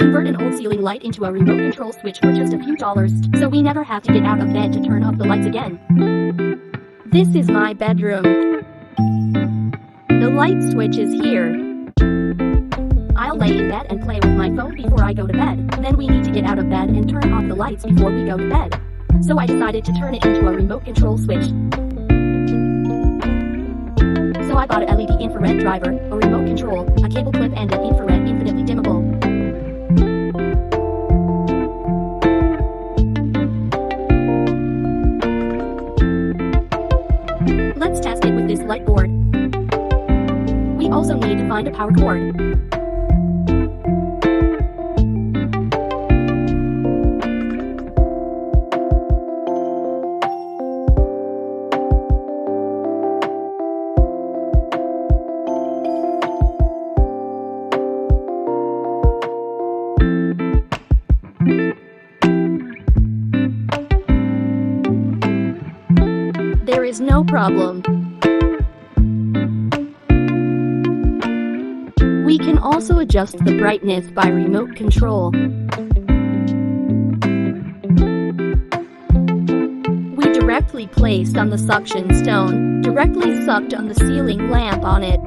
convert an old ceiling light into a remote control switch for just a few dollars, so we never have to get out of bed to turn off the lights again. This is my bedroom. The light switch is here. I'll lay in bed and play with my phone before I go to bed. Then we need to get out of bed and turn off the lights before we go to bed. So I decided to turn it into a remote control switch. So I bought a LED infrared driver, a remote control, a cable clip and an infrared infinitely dimmable. Let's test it with this light board. We also need to find a power cord. There is no problem. We can also adjust the brightness by remote control. We directly placed on the suction stone, directly sucked on the ceiling lamp on it.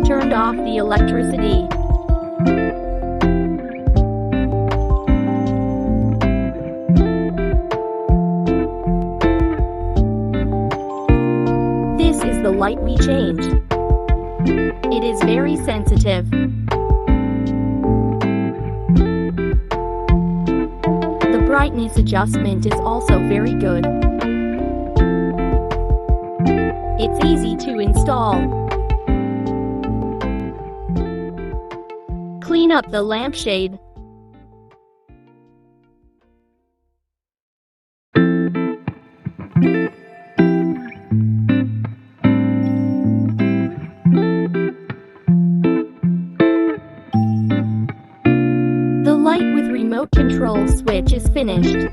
Turned off the electricity. This is the light we changed. It is very sensitive. The brightness adjustment is also very good. It's easy to install. Clean up the lampshade. The light with remote control switch is finished.